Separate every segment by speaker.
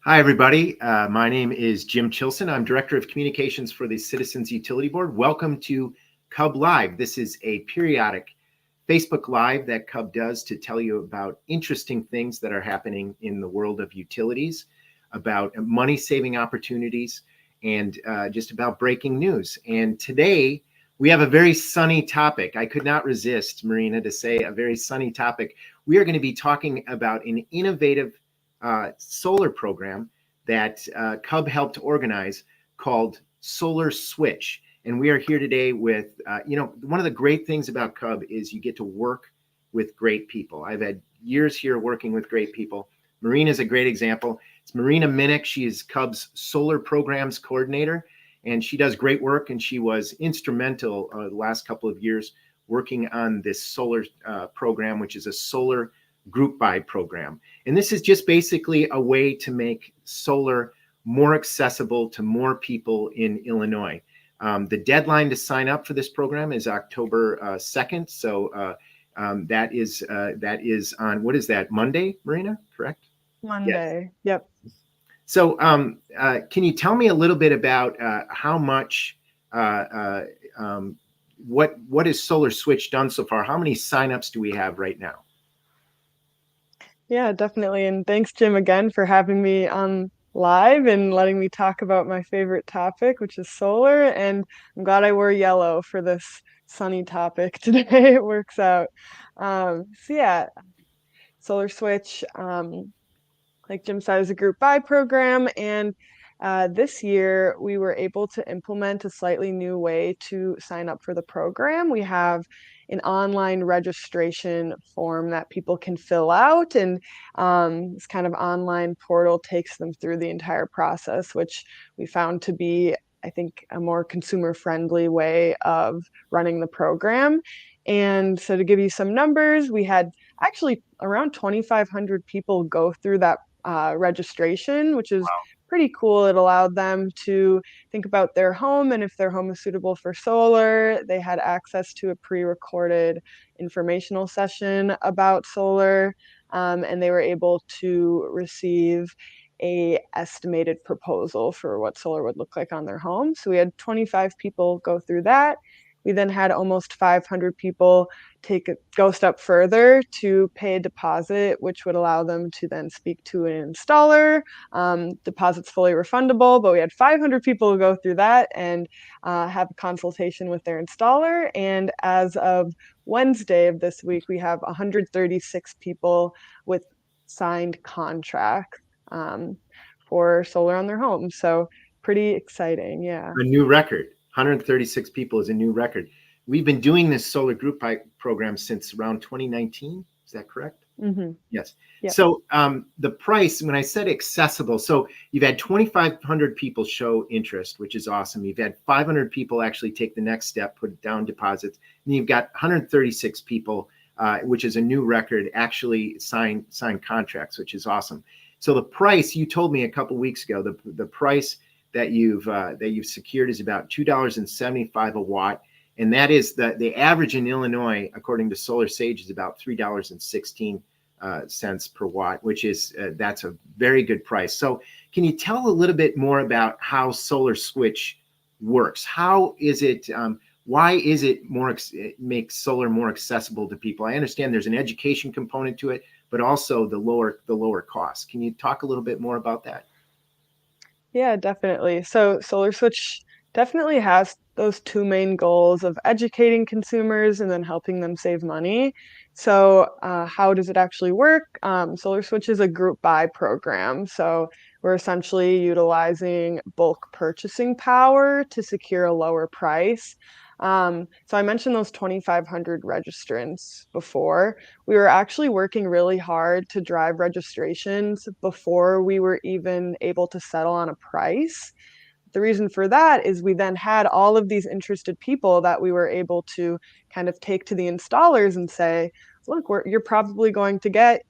Speaker 1: Hi, everybody. My name is Jim Chilsen. I'm Director of Communications for the Citizens Utility Board. Welcome to CUB Live. This is a periodic Facebook Live that CUB does to tell you about interesting things that are happening in the world of utilities, about money-saving opportunities, and just about breaking news. And today, we have a very sunny topic. I could not resist, Marina, to say a very sunny topic. We are going to be talking about an innovative solar program that CUB helped organize called Solar Switch. And we are here today with, one of the great things about CUB is you get to work with great people. I've had years here working with great people. Marina is a great example. It's Marina Minic. She is CUB's solar programs coordinator, and she does great work. And she was instrumental the last couple of years working on this solar program, which is a solar group buy program. And this is just basically a way to make solar more accessible to more people in Illinois. The deadline to sign up for this program is October 2nd. So that is on, what is that, Monday, Marina, correct?
Speaker 2: Monday.
Speaker 1: Yes.
Speaker 2: Yep.
Speaker 1: So can you tell me a little bit about how much, what has Solar Switch done so far? How many signups do we have right now?
Speaker 2: Yeah, definitely. And thanks, Jim, again for having me on live and letting me talk about my favorite topic, which is solar. And I'm glad I wore yellow for this sunny topic today. It works out. So Solar Switch, like Jim said, is a group buy program. And this year, we were able to implement a slightly new way to sign up for the program. We have an online registration form that people can fill out, and this kind of online portal takes them through the entire process, which we found to be, I think, a more consumer-friendly way of running the program. And so to give you some numbers, we had actually around 2,500 people go through that registration, which is pretty cool. It allowed them to think about their home and if their home is suitable for solar. They had access to a pre-recorded informational session about solar, and they were able to receive a estimated proposal for what solar would look like on their home. So we had 25 people go through that. We then had almost 500 people go a step further to pay a deposit, which would allow them to then speak to an installer. Deposit's fully refundable, but we had 500 people go through that and have a consultation with their installer. And as of Wednesday of this week, we have 136 people with signed contracts for solar on their home. So pretty exciting, yeah.
Speaker 1: A new record. 136 people is a new record. We've been doing this solar group buy program since around 2019. Is that correct?
Speaker 2: Mm-hmm.
Speaker 1: Yes.
Speaker 2: Yep.
Speaker 1: So the price, when I said accessible, so you've had 2,500 people show interest, which is awesome. You've had 500 people actually take the next step, put down deposits, and you've got 136 people, which is a new record, actually sign contracts, which is awesome. So the price, you told me a couple weeks ago, the price that you've secured is about $2.75 a watt. And that is the average in Illinois, according to Solar Sage, is about $3.16 per watt, which is that's a very good price. So can you tell a little bit more about how Solar Switch works? How is it, why is it it makes solar more accessible to people? I understand there's an education component to it, but also the lower cost. Can you talk a little bit more about that?
Speaker 2: Yeah, definitely. So Solar Switch definitely has those two main goals of educating consumers and then helping them save money. So how does it actually work? Solar Switch is a group buy program. So we're essentially utilizing bulk purchasing power to secure a lower price. So I mentioned those 2,500 registrants before. We were actually working really hard to drive registrations before we were even able to settle on a price. The reason for that is we then had all of these interested people that we were able to kind of take to the installers and say, look, you're probably going to get,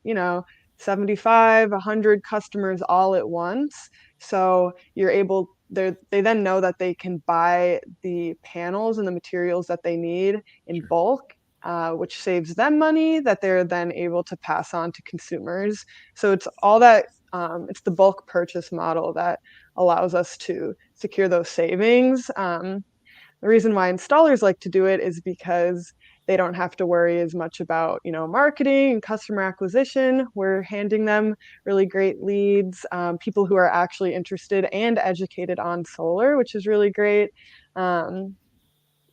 Speaker 2: 75, 100 customers all at once. So they then know that they can buy the panels and the materials that they need in bulk, which saves them money that they're then able to pass on to consumers. So it's all that it's the bulk purchase model that allows us to secure those savings. The reason why installers like to do it is because they don't have to worry as much about, marketing and customer acquisition. We're handing them really great leads, people who are actually interested and educated on solar, which is really great. Um,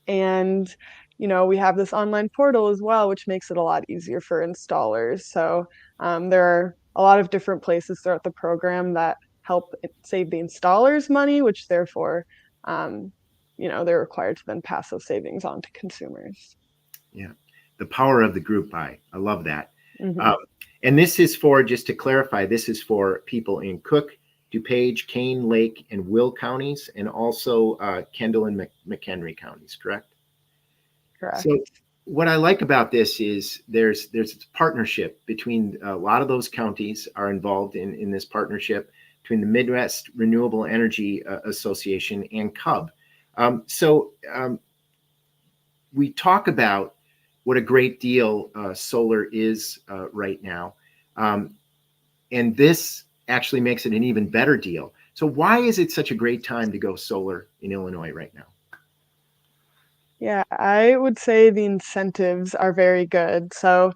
Speaker 2: and we have this online portal as well, which makes it a lot easier for installers. So there are a lot of different places throughout the program that help save the installers money, which therefore um, they're required to then pass those savings on to consumers.
Speaker 1: Yeah, the power of the group buy. I love that.
Speaker 2: Hmm.
Speaker 1: Um, and this is for, just to clarify, this is for people in Cook, DuPage, Kane, Lake, and Will counties, and also Kendall and McHenry counties, correct?
Speaker 2: Correct.
Speaker 1: So what I like about this is there's a partnership between a lot of those counties are involved in this partnership between the Midwest Renewable Energy Association and CUB. We talk about what a great deal solar is right now. Um, and this actually makes it an even better deal. So why is it such a great time to go solar in Illinois right now?
Speaker 2: Yeah, I would say the incentives are very good. So,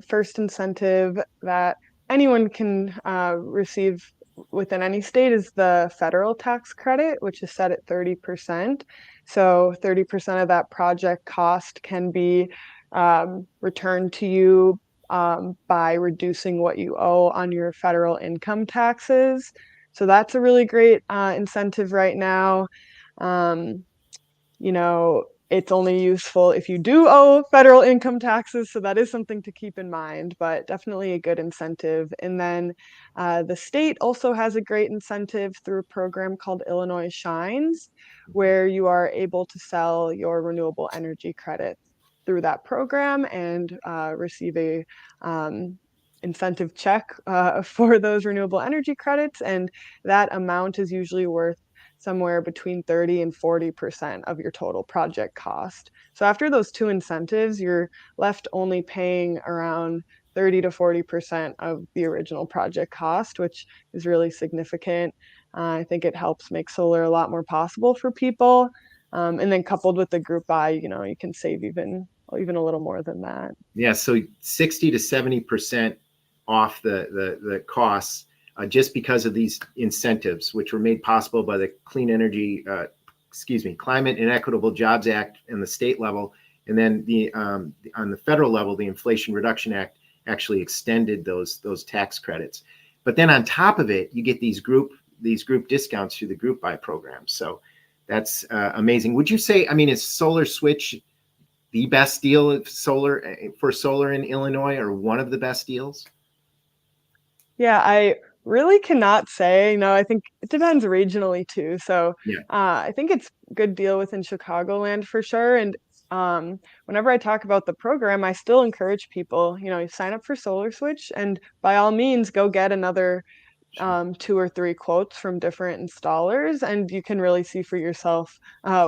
Speaker 2: first incentive that anyone can receive within any state is the federal tax credit, which is set at 30%. So, 30% of that project cost can be returned to you by reducing what you owe on your federal income taxes. So, that's a really great incentive right now. Um, it's only useful if you do owe federal income taxes. So that is something to keep in mind, but definitely a good incentive. And then the state also has a great incentive through a program called Illinois Shines, where you are able to sell your renewable energy credits through that program and receive a incentive check for those renewable energy credits. And that amount is usually worth somewhere between 30 and 40% of your total project cost. So after those two incentives, you're left only paying around 30 to 40% of the original project cost, which is really significant. I think it helps make solar a lot more possible for people. And then coupled with the group buy, you can save even a little more than that.
Speaker 1: Yeah, so 60 to 70% off the costs just because of these incentives, which were made possible by the Climate and Equitable Jobs Act and the state level, and then on the federal level, the Inflation Reduction Act actually extended those tax credits. But then on top of it, you get these group discounts through the group buy program. So that's amazing. Would you say, I mean, is Solar Switch the best deal of for solar in Illinois, or one of the best deals?
Speaker 2: Yeah, I really cannot say. I think it depends regionally too. So
Speaker 1: Yeah,
Speaker 2: I think it's a good deal within Chicagoland for sure. And whenever I talk about the program, I still encourage people, you sign up for Solar Switch and by all means go get another
Speaker 1: sure.
Speaker 2: two or three quotes from different installers, and you can really see for yourself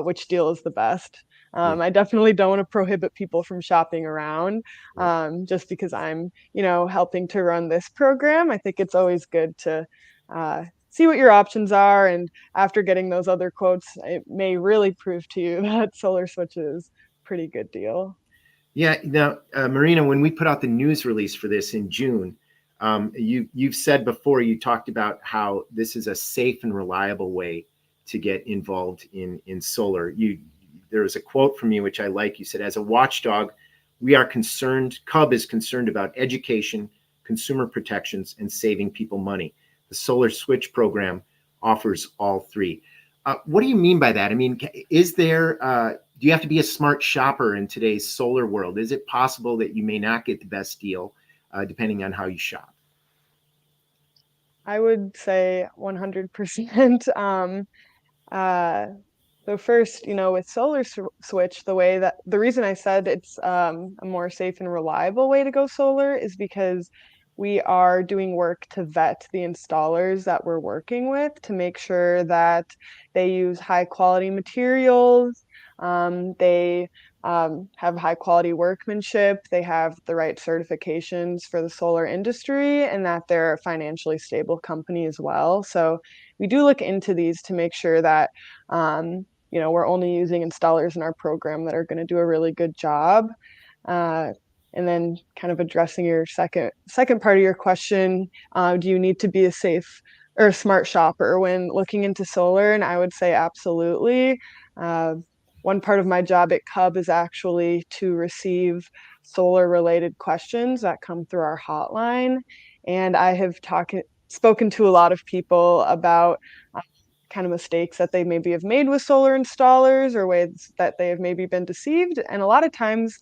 Speaker 2: which deal is the best.
Speaker 1: Yeah,
Speaker 2: I definitely don't want to prohibit people from shopping around
Speaker 1: yeah.
Speaker 2: just because I'm, helping to run this program. I think it's always good to see what your options are. And after getting those other quotes, it may really prove to you that Solar Switch is a pretty good deal.
Speaker 1: Yeah. Now, Marina, when we put out the news release for this in June, you've said before, you talked about how this is a safe and reliable way to get involved in solar. There was a quote from you which I like. You said, "As a watchdog, we are concerned. CUB is concerned about education, consumer protections, and saving people money. The Solar Switch program offers all three." What do you mean by that? I mean, is there do you have to be a smart shopper in today's solar world? Is it possible that you may not get the best deal depending on how you shop?
Speaker 2: I would say 100%. Uh, so first, with Switch, the reason I said it's a more safe and reliable way to go solar is because we are doing work to vet the installers that we're working with to make sure that they use high quality materials. They have high quality workmanship, they have the right certifications for the solar industry, and that they're a financially stable company as well. So we do look into these to make sure that we're only using installers in our program that are going to do a really good job. Uh, and then kind of addressing your second part of your question, do you need to be a safe or a smart shopper when looking into solar? And I would say absolutely. Uh, One part of my job at CUB is actually to receive solar related questions that come through our hotline. And I have spoken to a lot of people about kind of mistakes that they maybe have made with solar installers or ways that they have maybe been deceived. And a lot of times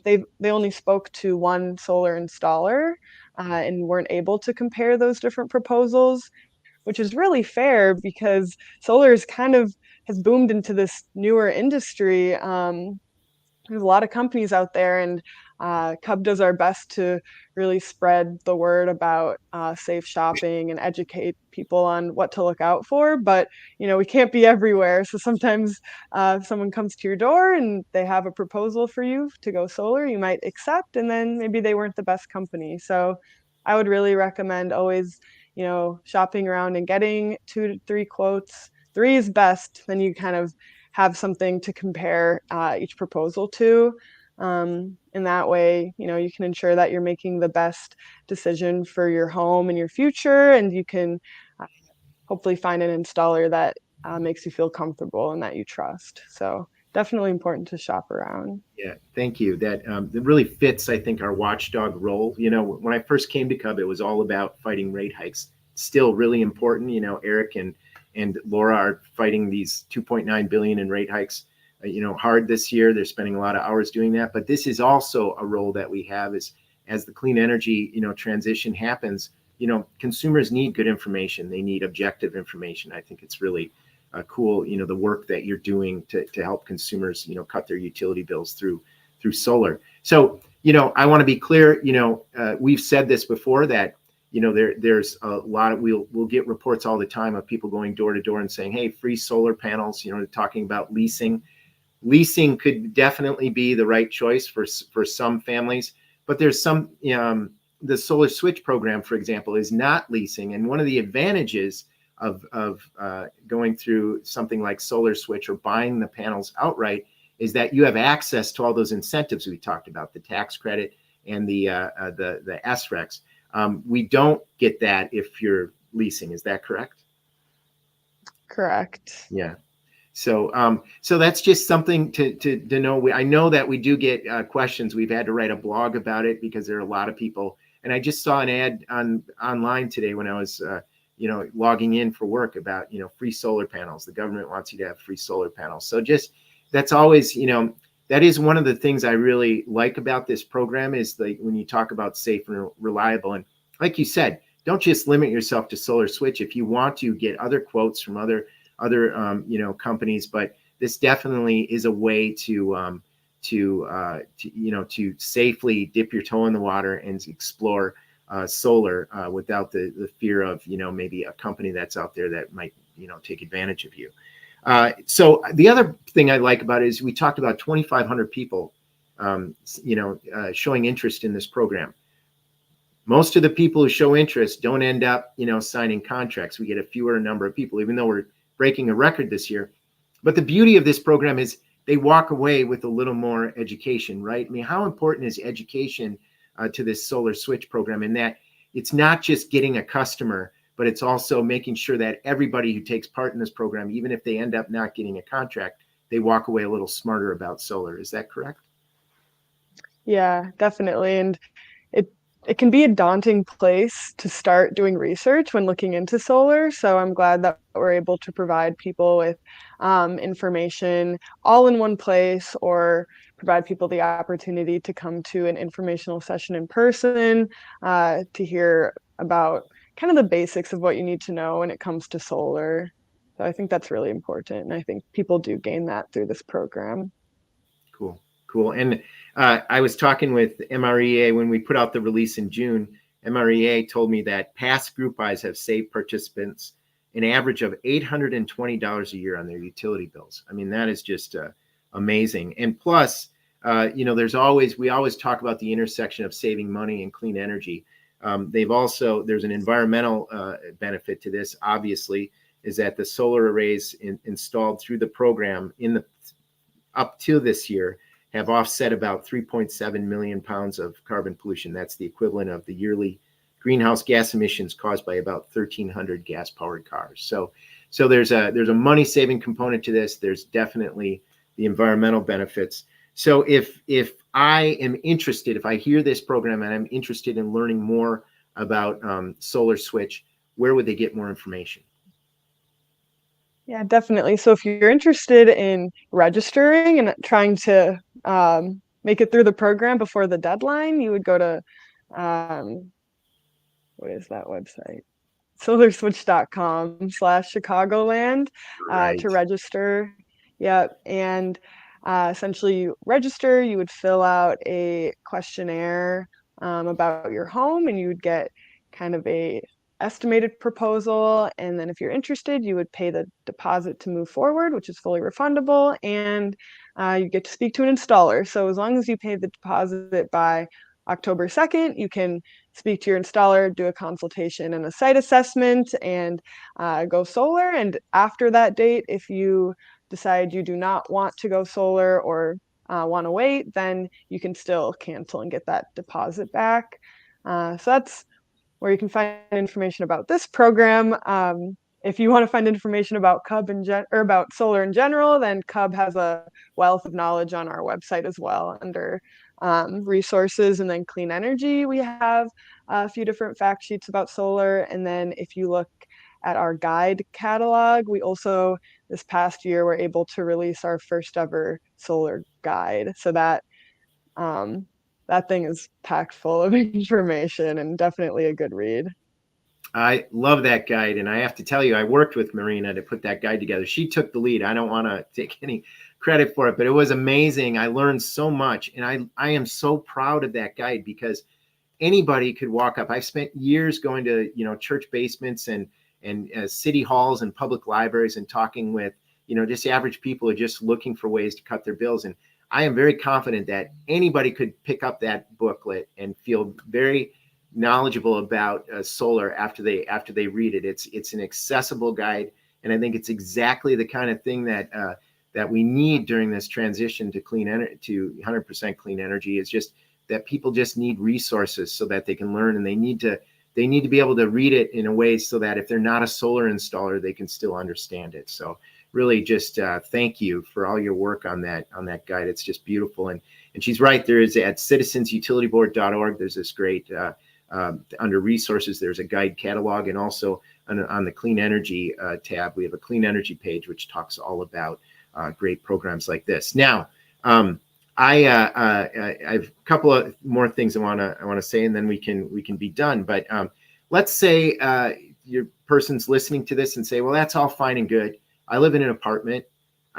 Speaker 2: they only spoke to one solar installer and weren't able to compare those different proposals, which is really fair because solar is kind of has boomed into this newer industry. There's a lot of companies out there, and CUB does our best to really spread the word about safe shopping and educate people on what to look out for. But we can't be everywhere, so sometimes if someone comes to your door and they have a proposal for you to go solar, you might accept, and then maybe they weren't the best company. So I would really recommend always, shopping around and getting 2 to 3 quotes. 3 is best. Then you kind of have something to compare each proposal to. In that way, you can ensure that you're making the best decision for your home and your future, and you can uh, hopefully find an installer that makes you feel comfortable and that you trust. So definitely important to shop around.
Speaker 1: Yeah, thank you. That really fits, I think, our watchdog role. When I first came to CUB, it was all about fighting rate hikes. Still really important. Eric and Laura are fighting these 2.9 billion in rate hikes. Hard this year. They're spending a lot of hours doing that. But this is also a role that we have as the clean energy transition happens. Consumers need good information. They need objective information. I think it's really cool, the work that you're doing to help consumers, cut their utility bills through solar. So, I want to be clear, we've said this before that, there's a lot of, we'll get reports all the time of people going door to door and saying, hey, free solar panels, talking about leasing. Leasing could definitely be the right choice for some families, but there's some, the solar switch program, for example, is not leasing. And one of the advantages of going through something like solar switch or buying the panels outright is that you have access to all those incentives we talked about, the tax credit and the SRECs. We don't get that if you're leasing. Is that correct?
Speaker 2: Correct.
Speaker 1: Yeah. So that's just something to know. I know that we do get questions. We've had to write a blog about it because there are a lot of people. And I just saw an ad online today when I was logging in for work about, free solar panels. The government wants you to have free solar panels. So just, that's always, that is one of the things I really like about this program is when you talk about safe and reliable. And like you said, don't just limit yourself to solar switch. If you want to get other quotes from other companies, but this definitely is a way to safely dip your toe in the water and explore solar without the fear of, maybe a company that's out there that might, take advantage of you. So the other thing I like about it is we talked about 2,500 people, showing interest in this program. Most of the people who show interest don't end up, signing contracts. We get a fewer number of people, even though we're breaking a record this year. But the beauty of this program is they walk away with a little more education, right? I mean, how important is education to this solar switch program in that it's not just getting a customer, but it's also making sure that everybody who takes part in this program, even if they end up not getting a contract, they walk away a little smarter about solar. Is that correct?
Speaker 2: Yeah, definitely. And it can be a daunting place to start doing research when looking into solar. So I'm glad that we're able to provide people with information all in one place, or provide people the opportunity to come to an informational session in person to hear about kind of the basics of what you need to know when it comes to solar. So I think that's really important. And I think people do gain that through this program.
Speaker 1: Cool. And I was talking with MREA when we put out the release in June. MREA told me that past group buys have saved participants an average of $820 a year on their utility bills. I mean, that is just amazing. And plus, we always talk about the intersection of saving money and clean energy. There's an environmental benefit to this, obviously, is that the solar arrays installed through the program up to this year have offset about 3.7 million pounds of carbon pollution. That's the equivalent of the yearly greenhouse gas emissions caused by about 1,300 gas-powered cars. So there's a money-saving component to this. There's definitely the environmental benefits. So if I am interested, if I hear this program and I'm interested in learning more about Solar Switch, where would they get more information?
Speaker 2: Yeah, definitely. So if you're interested in registering and trying to make it through the program before the deadline, you would go to what is that website? solarswitch.com/Chicagoland
Speaker 1: Right.
Speaker 2: to register. Yep. And essentially, you register, you would fill out a questionnaire about your home, and you would get kind of a estimated proposal. And then if you're interested, you would pay the deposit to move forward, which is fully refundable, and you get to speak to an installer. So as long as you pay the deposit by October 2nd, you can speak to your installer, do a consultation and a site assessment, and go solar. And after that date, if you decide you do not want to go solar or want to wait, then you can still cancel and get that deposit back. So that's where you can find information about this program. If you want to find information about or about solar in general, then CUB has a wealth of knowledge on our website as well under resources. And then clean energy, we have a few different fact sheets about solar. And then if you look at our guide catalog, we also this past year were able to release our first ever solar guide. So that thing is packed full of information and definitely a good read.
Speaker 1: I love that guide. And I have to tell you, I worked with Marina to put that guide together. She took the lead. I don't want to take any credit for it, but it was amazing. I learned so much. And I am so proud of that guide because anybody could walk up. I've spent years going to, church basements and city halls and public libraries and talking with, just average people who are just looking for ways to cut their bills. And I am very confident that anybody could pick up that booklet and feel very knowledgeable about solar after they read it. It's an accessible guide, and I think it's exactly the kind of thing that we need during this transition to clean energy, to 100% clean energy. Is just that people just need resources so that they can learn, and they need to be able to read it in a way so that if they're not a solar installer, they can still understand it. So really just thank you for all your work on that guide. It's just beautiful. And she's right. There is at citizensutilityboard.org, there's this great under resources, there's a guide catalog, and also on the clean energy tab, we have a clean energy page, which talks all about great programs like this. Now, I have a couple of more things I want to say, and then we can be done. But let's say your person's listening to this and say, well, that's all fine and good. I live in an apartment.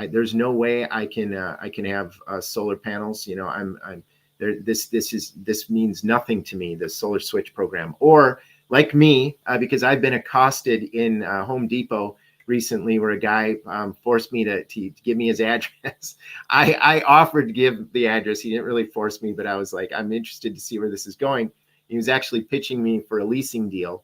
Speaker 1: There's no way I can have solar panels. I'm there. This means nothing to me, the Solar Switch program. Or like me, because I've been accosted in Home Depot recently, where a guy forced me to give me his address. I offered to give the address. He didn't really force me, but I was like, I'm interested to see where this is going. He was actually pitching me for a leasing deal.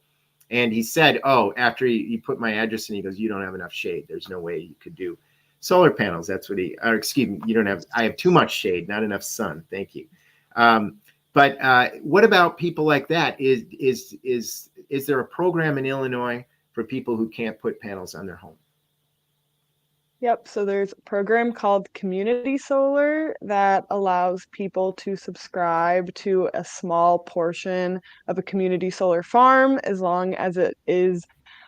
Speaker 1: And he said, oh, after he put my address in, he goes, you don't have enough shade. There's no way you could do solar panels. That's what excuse me, I have too much shade, not enough sun. Thank you. But what about people like that? Is there a program in Illinois for people who can't put panels on their home?
Speaker 2: Yep. So there's a program called Community Solar that allows people to subscribe to a small portion of a community solar farm as long as it is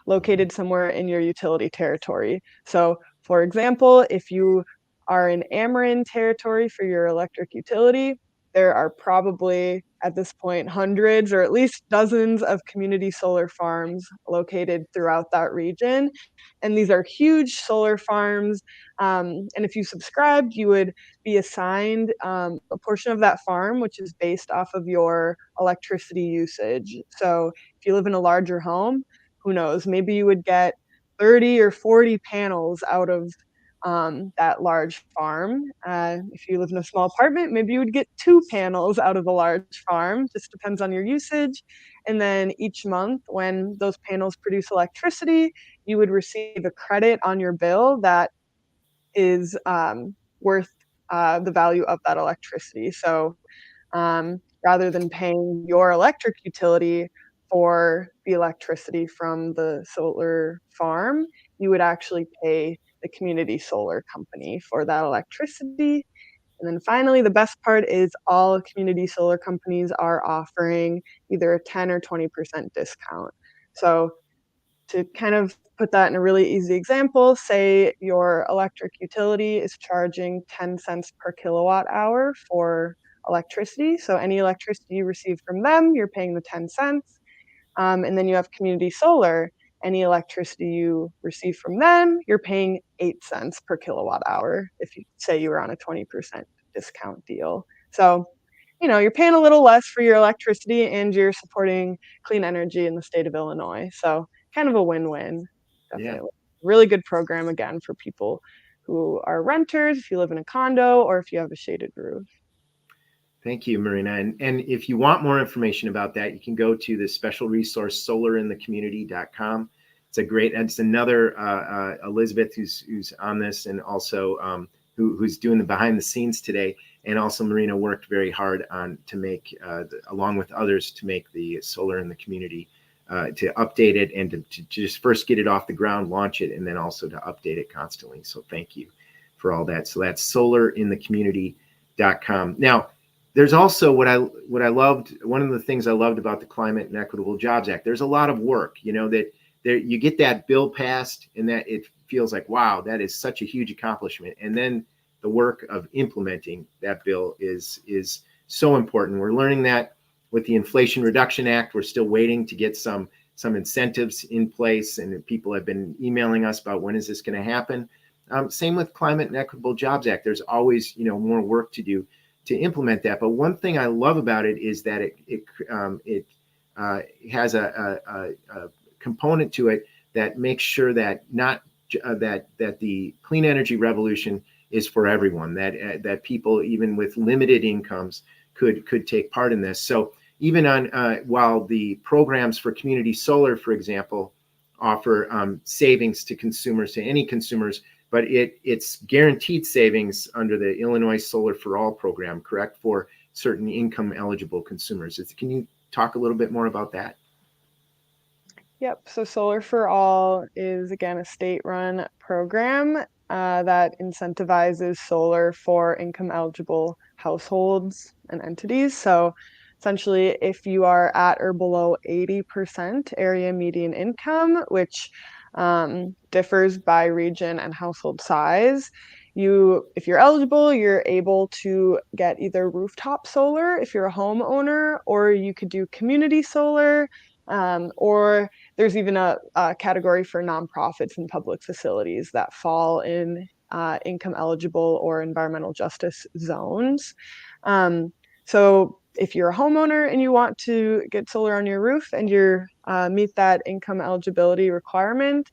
Speaker 2: located somewhere in your utility territory. So, for example, if you are in Ameren territory for your electric utility, there are probably at this point hundreds or at least dozens of community solar farms located throughout that region. And these are huge solar farms. And if you subscribed, you would be assigned a portion of that farm, which is based off of your electricity usage. So if you live in a larger home, who knows, maybe you would get 30 or 40 panels out of that large farm. If you live in a small apartment, maybe you would get 2 panels out of the large farm, just depends on your usage. And then each month, when those panels produce electricity, you would receive a credit on your bill that is worth the value of that electricity. So rather than paying your electric utility for the electricity from the solar farm, you would actually pay the community solar company for that electricity. And then finally, the best part is all community solar companies are offering either a 10 or 20% discount. So to kind of put that in a really easy example, say your electric utility is charging 10 cents per kilowatt hour for electricity. So any electricity you receive from them, you're paying the 10 cents. And then you have community solar. Any electricity you receive from them, you're paying 8 cents per kilowatt hour if you say you were on a 20% discount deal. So, you're paying a little less for your electricity and you're supporting clean energy in the state of Illinois. So, kind of a win-win,
Speaker 1: Yeah.
Speaker 2: definitely. Really good program again for people who are renters, if you live in a condo, or if you have a shaded roof.
Speaker 1: Thank you, Marina. And if you want more information about that, you can go to the special resource solarinthecommunity.com. It's another Elizabeth who's on this, and also who's doing the behind the scenes today. And also Marina worked very hard to make, along with others, to make the solar in the community, to update it and to just first get it off the ground, launch it, and then also to update it constantly. So thank you for all that. So that's solarinthecommunity.com. Now, there's also what I loved. One of the things I loved about the Climate and Equitable Jobs Act. There's a lot of work, that there you get that bill passed, and that it feels like, wow, that is such a huge accomplishment. And then the work of implementing that bill is so important. We're learning that with the Inflation Reduction Act. We're still waiting to get some incentives in place, and people have been emailing us about when is this going to happen. Same with Climate and Equitable Jobs Act. There's always more work to do to implement that. But one thing I love about it is that it has a component to it that makes sure that that the clean energy revolution is for everyone. That people even with limited incomes could take part in this. So even while the programs for community solar, for example, offer savings to any consumers. But it's guaranteed savings under the Illinois Solar for All program, correct, for certain income eligible consumers. Can you talk a little bit more about that?
Speaker 2: Yep. So Solar for All is, again, a state-run program that incentivizes solar for income eligible households and entities. So essentially, if you are at or below 80% area median income, which differs by region and household size, if you're eligible, you're able to get either rooftop solar if you're a homeowner, or you could do community solar, or there's even a category for nonprofits and public facilities that fall in income eligible or environmental justice zones. So if you're a homeowner and you want to get solar on your roof and you meet that income eligibility requirement,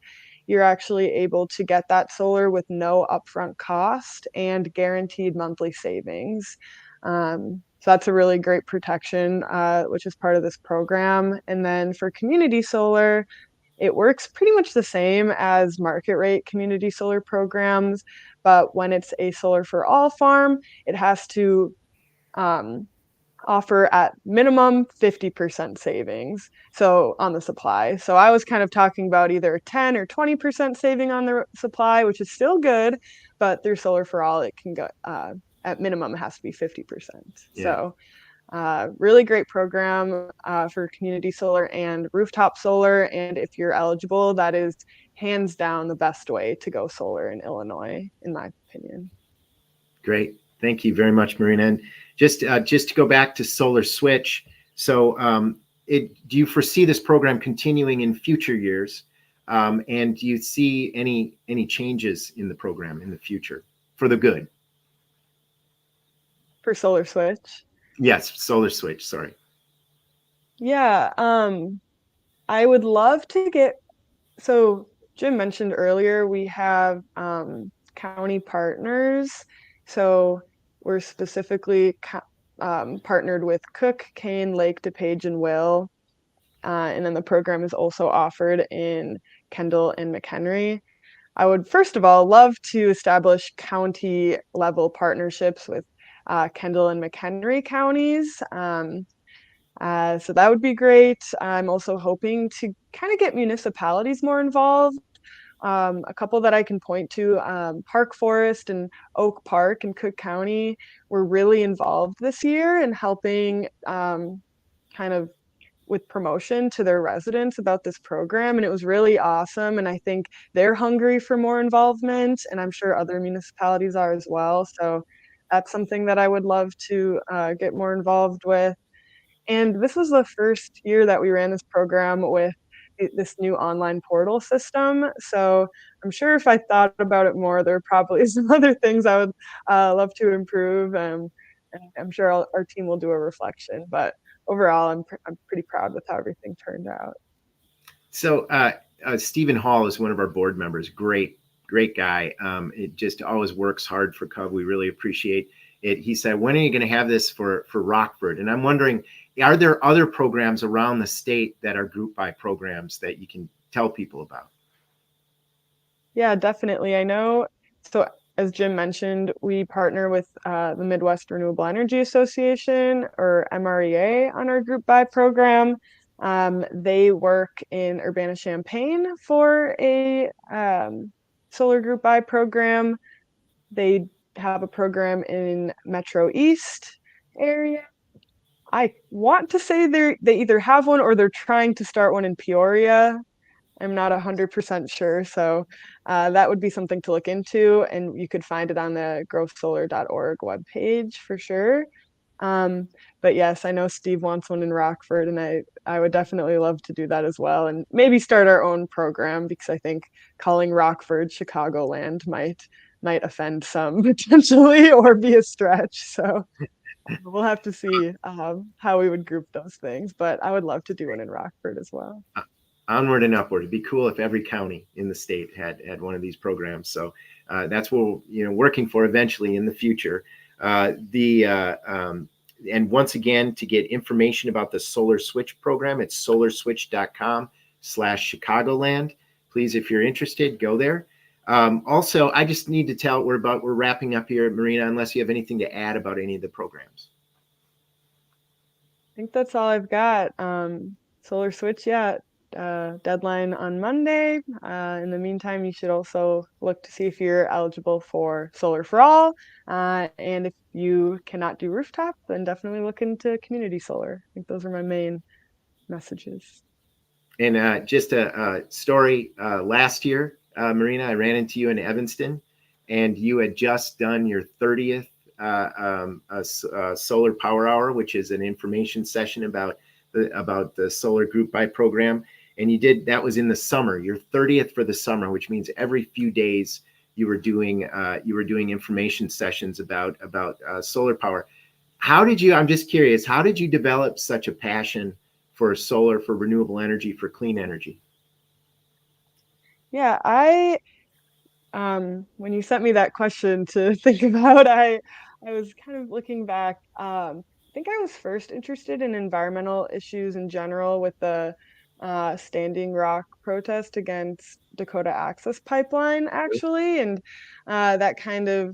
Speaker 2: you're actually able to get that solar with no upfront cost and guaranteed monthly savings. So that's a really great protection, which is part of this program. And then for community solar, it works pretty much the same as market rate community solar programs, but when it's a Solar for All farm, it has to offer at minimum 50% savings on the supply. So I was kind of talking about either 10 or 20% saving on the supply, which is still good, but through Solar for All, it can go at minimum, it has to be 50%.
Speaker 1: Yeah.
Speaker 2: So really great program for community solar and rooftop solar. And if you're eligible, that is hands down the best way to go solar in Illinois, in my opinion.
Speaker 1: Great. Thank you very much, Marina. And just to go back to Solar Switch, so do you foresee this program continuing in future years? And do you see any changes in the program in the future for the good?
Speaker 2: For Solar Switch?
Speaker 1: Yes, Solar Switch, sorry.
Speaker 2: Yeah, I would love to so Jim mentioned earlier, we have county partners. So we're specifically partnered with Cook, Kane, Lake, DePage, and Will. And then the program is also offered in Kendall and McHenry. I would first of all love to establish county level partnerships with Kendall and McHenry counties. So that would be great. I'm also hoping to kind of get municipalities more involved. A couple that I can point to, Park Forest and Oak Park in Cook County were really involved this year in helping kind of with promotion to their residents about this program. And it was really awesome. And I think they're hungry for more involvement. And I'm sure other municipalities are as well. So that's something that I would love to get more involved with. And this was the first year that we ran this program with this new online portal system. So I'm sure if I thought about it more, there are probably some other things I would love to improve. And I'm sure our team will do a reflection. But overall, I'm pretty proud with how everything turned out.
Speaker 1: So Stephen Hall is one of our board members. Great guy. It just always works hard for CUB. We really appreciate it. He said, when are you going to have this for Rockford? And I'm wondering, are there other programs around the state that are group buy programs that you can tell people about?
Speaker 2: Yeah, definitely. I know. So as Jim mentioned, we partner with the Midwest Renewable Energy Association, or MREA, on our group buy program. They work in Urbana-Champaign for a solar group buy program. They have a program in Metro East area. I want to say they either have one or they're trying to start one in Peoria. I'm not 100% sure. So that would be something to look into. And you could find it on the growsolar.org webpage for sure. But yes, I know Steve wants one in Rockford, and I would definitely love to do that as well. And maybe start our own program, because I think calling Rockford Chicagoland might offend some potentially, or be a stretch. So we'll have to see how we would group those things. But I would love to do one in Rockford as well.
Speaker 1: Onward and upward. It'd be cool if every county in the state had one of these programs. So that's what we're working for eventually in the future. And once again, to get information about the Solar Switch program, it's solarswitch.com/Chicagoland. Please, if you're interested, go there. Also, I just need to tell we're wrapping up here, Marina, unless you have anything to add about any of the programs.
Speaker 2: I think that's all I've got. Solar Switch, yeah. Deadline on Monday. In the meantime, you should also look to see if you're eligible for Solar for All. And if you cannot do Rooftop, then definitely look into community solar. I think those are my main messages.
Speaker 1: And just a story, last year, Marina, I ran into you in Evanston, and you had just done your 30th Solar Power Hour, which is an information session about the solar group buy program. And that was in the summer, your 30th for the summer, which means every few days you were doing information sessions about solar power. I'm just curious, how did you develop such a passion for solar, for renewable energy, for clean energy?
Speaker 2: Yeah, when you sent me that question to think about, I was kind of looking back. I think I was first interested in environmental issues in general with the Standing Rock protest against Dakota Access Pipeline, actually. And that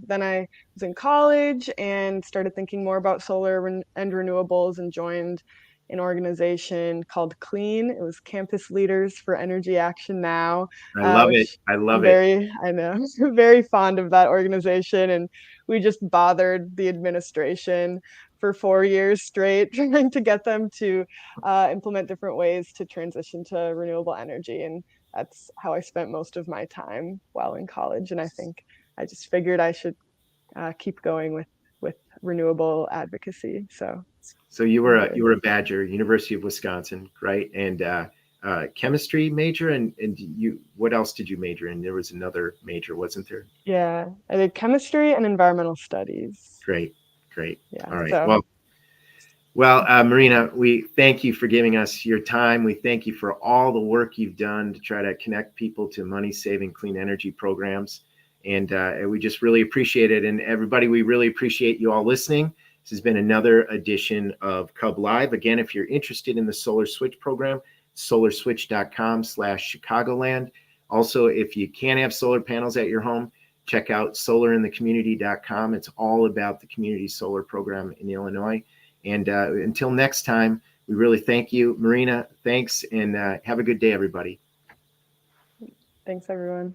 Speaker 2: then I was in college and started thinking more about solar and renewables, and joined an organization called CLEAN. It was Campus Leaders for Energy Action Now.
Speaker 1: I love it. I love it.
Speaker 2: I know, very fond of that organization. And we just bothered the administration for 4 years straight, trying to get them to implement different ways to transition to renewable energy. And that's how I spent most of my time while in college. And I think I just figured I should keep going with renewable advocacy.
Speaker 1: So you were a Badger, University of Wisconsin, right? And chemistry major, and what else did you major in? There was another major, wasn't there?
Speaker 2: Yeah, I did chemistry and environmental studies.
Speaker 1: Great.
Speaker 2: Yeah.
Speaker 1: All right. Well, Marina, we thank you for giving us your time. We thank you for all the work you've done to try to connect people to money-saving clean energy programs. And we just really appreciate it. And everybody, we really appreciate you all listening. This has been another edition of CUB Live. Again, if you're interested in the Solar Switch program, solarswitch.com/Chicagoland. Also, if you can't have solar panels at your home, check out solarinthecommunity.com. It's all about the community solar program in Illinois. And until next time, we really thank you. Marina, thanks, and have a good day, everybody.
Speaker 2: Thanks, everyone.